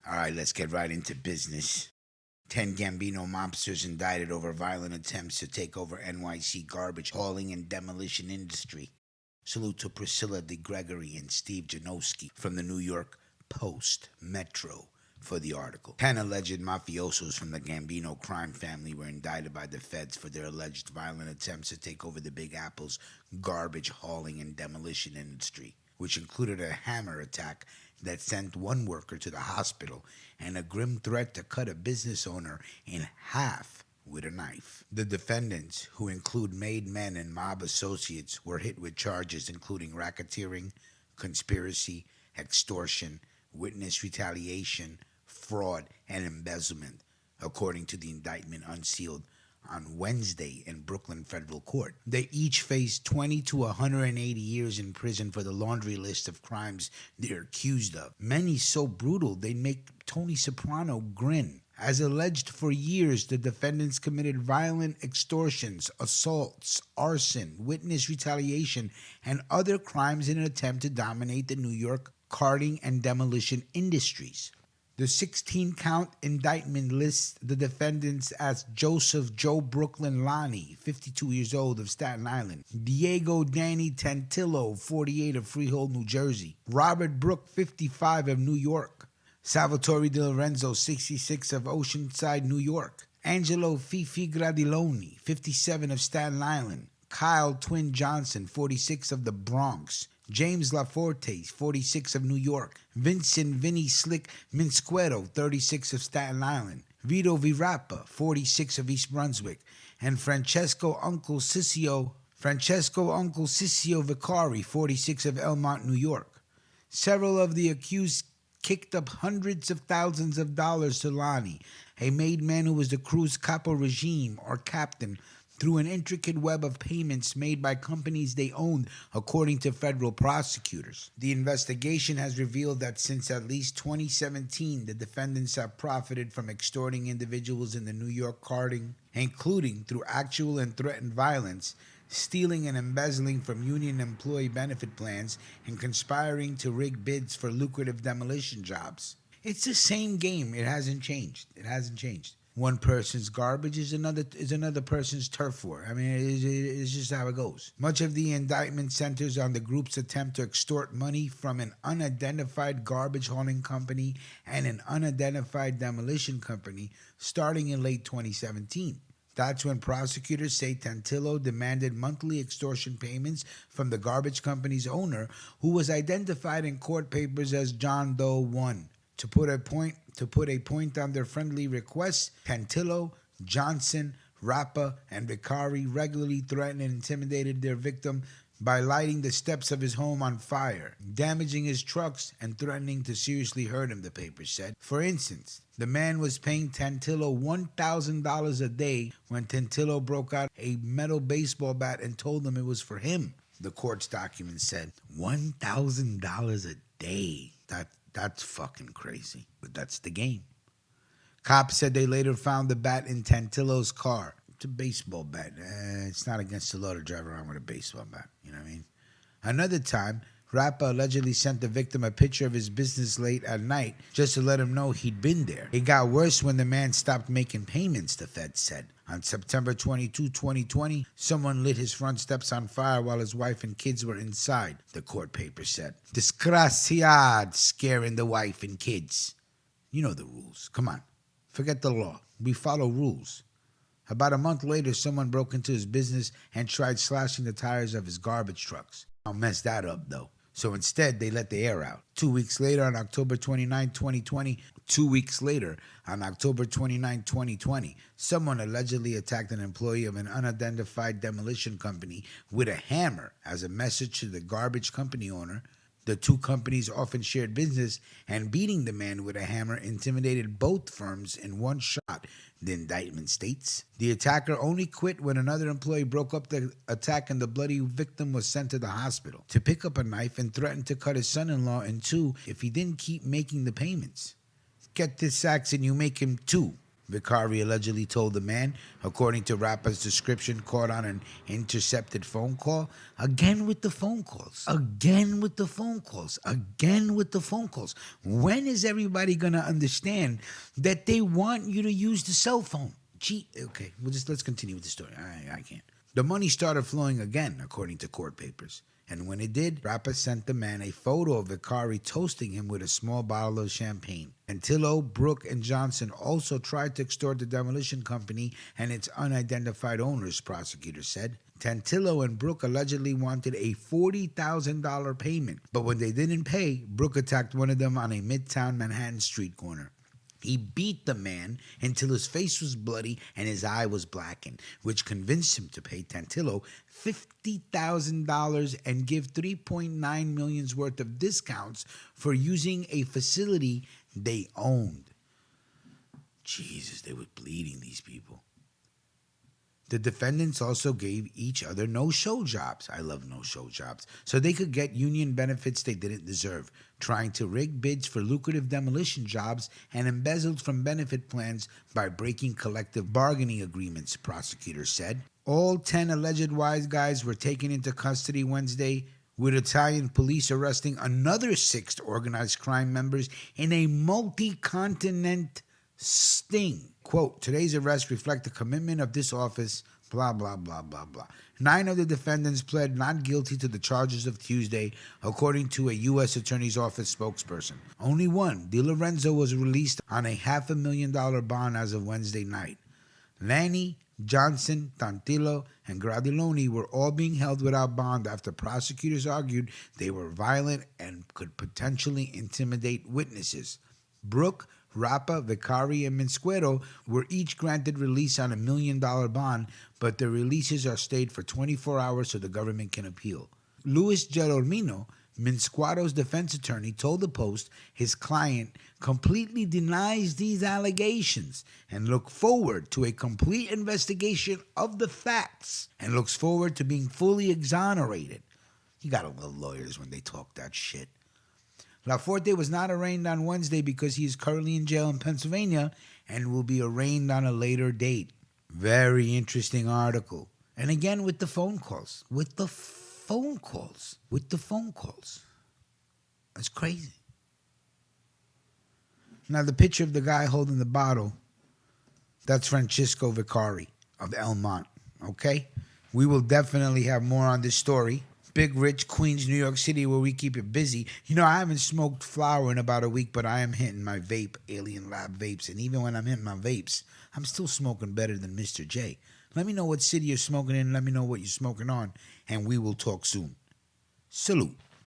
All right, let's get right into business. 10 Gambino mobsters indicted over violent attempts to take over NYC garbage hauling and demolition industry. Salute to Priscilla DeGregory and Steve Janowski from the New York Post Metro for the article. 10 alleged mafiosos from the Gambino crime family were indicted by the feds for their alleged violent attempts to take over the Big Apple's garbage hauling and demolition industry, which included a hammer attack that sent one worker to the hospital and a grim threat to cut a business owner in half with a knife. The defendants, who include made men and mob associates, were hit with charges including racketeering, conspiracy, extortion, witness retaliation, fraud, and embezzlement, according to the indictment unsealed on Wednesday in Brooklyn federal court. They each face 20 to 180 years in prison for the laundry list of crimes they're accused of. Many so brutal they make Tony Soprano grin. As alleged for years, the defendants committed violent extortions, assaults, arson, witness retaliation, and other crimes in an attempt to dominate the New York carting and demolition industries. The 16-count indictment lists the defendants as Joseph Joe Brooklyn Lonnie, 52 years old, of Staten Island; Diego Danny Tantillo, 48, of Freehold, New Jersey; Robert Brook, 55, of New York; Salvatore Di Lorenzo, 66, of Oceanside, New York; Angelo Fifi Gradiloni, 57, of Staten Island; Kyle Twin Johnson, 46, of the Bronx; James Laforte, 46, of New York; Vincent Vinny Slick Minsquero, 36, of Staten Island; Vito Virapa, 46, of East Brunswick; and Francesco Uncle Ciccio Vicari, 46, of Elmont, New York. Several of the accused kicked up hundreds of thousands of dollars to Lonnie, a made man who was the crew's capo regime, or captain, through an intricate web of payments made by companies they owned, according to federal prosecutors. The investigation has revealed that since at least 2017, the defendants have profited from extorting individuals in the New York carting, including through actual and threatened violence, stealing and embezzling from union employee benefit plans, and conspiring to rig bids for lucrative demolition jobs. It's the same game. It hasn't changed. One person's garbage is another person's turf war. I mean, it's just how it goes. Much of the indictment centers on the group's attempt to extort money from an unidentified garbage hauling company and an unidentified demolition company starting in late 2017. That's when prosecutors say Tantillo demanded monthly extortion payments from the garbage company's owner, who was identified in court papers as John Doe 1. To put a point on their friendly requests, Tantillo, Johnson, Rappa, and Vicari regularly threatened and intimidated their victim by lighting the steps of his home on fire, damaging his trucks, and threatening to seriously hurt him, the paper said. For instance, the man was paying Tantillo $1,000 a day when Tantillo broke out a metal baseball bat and told him it was for him, the court's document said. $1,000 a day. That's fucking crazy, but that's the game. Cops said they later found the bat in Tantillo's car. It's a baseball bat. It's not against the law to drive around with a baseball bat. You know what I mean? Another time, Rappa allegedly sent the victim a picture of his business late at night just to let him know he'd been there. It got worse when the man stopped making payments, the feds said. On September 22, 2020, someone lit his front steps on fire while his wife and kids were inside, the court paper said. Desgraciad, scaring the wife and kids. You know the rules. Come on. Forget the law. We follow rules. About a month later, someone broke into his business and tried slashing the tires of his garbage trucks. I'll mess that up, though. So instead, they let the air out. 2 weeks later, on October 29, 2020, someone allegedly attacked an employee of an unidentified demolition company with a hammer as a message to the garbage company owner. The two companies often shared business, and beating the man with a hammer intimidated both firms in one shot, the indictment states. The attacker only quit when another employee broke up the attack and the bloody victim was sent to the hospital to pick up a knife and threaten to cut his son-in-law in two if he didn't keep making the payments. Get this, Saxon, you make him two. Vicari allegedly told the man, according to Rappa's description caught on an intercepted phone call. Again with the phone calls. Again with the phone calls. Again with the phone calls. When is everybody going to understand that they want you to use the cell phone? Gee, okay, let's continue with the story. I can't. The money started flowing again, according to court papers. And when it did, Rappa sent the man a photo of Vicari toasting him with a small bottle of champagne. Tantillo, Brooke, and Johnson also tried to extort the demolition company and its unidentified owners, prosecutors said. Tantillo and Brooke allegedly wanted a $40,000 payment, but when they didn't pay, Brooke attacked one of them on a Midtown Manhattan street corner. He beat the man until his face was bloody and his eye was blackened, which convinced him to pay Tantillo $50,000 and give $3.9 million's worth of discounts for using a facility they owned. Jesus, they were bleeding, these people. The defendants also gave each other no-show jobs. I love no-show jobs. So they could get union benefits they didn't deserve, trying to rig bids for lucrative demolition jobs and embezzled from benefit plans by breaking collective bargaining agreements, prosecutors said. All 10 alleged wise guys were taken into custody Wednesday, with Italian police arresting another 6 organized crime members in a multi-continent sting. Quote, today's arrests reflect the commitment of this office, blah, blah, blah, blah, blah. 9 of the defendants pled not guilty to the charges of Tuesday, according to a U.S. Attorney's Office spokesperson. Only one, De Lorenzo, was released on a $500,000 bond as of Wednesday night. Lanni, Johnson, Tantillo, and Gradiloni were all being held without bond after prosecutors argued they were violent and could potentially intimidate witnesses. Brooke, Rappa, Vicari, and Minsquero were each granted release on $1 million bond, but their releases are stayed for 24 hours so the government can appeal. Luis Gelormino, Minsquero's defense attorney, told the Post his client completely denies these allegations and look forward to a complete investigation of the facts and looks forward to being fully exonerated. You gotta love lawyers when they talk that shit. Laforte was not arraigned on Wednesday because he is currently in jail in Pennsylvania and will be arraigned on a later date. Very interesting article. And again with the phone calls. That's crazy. Now the picture of the guy holding the bottle, that's Francisco Vicari of Elmont, okay? We will definitely have more on this story. Big, rich Queens, New York City, where we keep it busy. You know, I haven't smoked flower in about a week, but I am hitting my vape, Alien Lab vapes. And even when I'm hitting my vapes, I'm still smoking better than Mr. J. Let me know what city you're smoking in. Let me know what you're smoking on. And we will talk soon. Salute.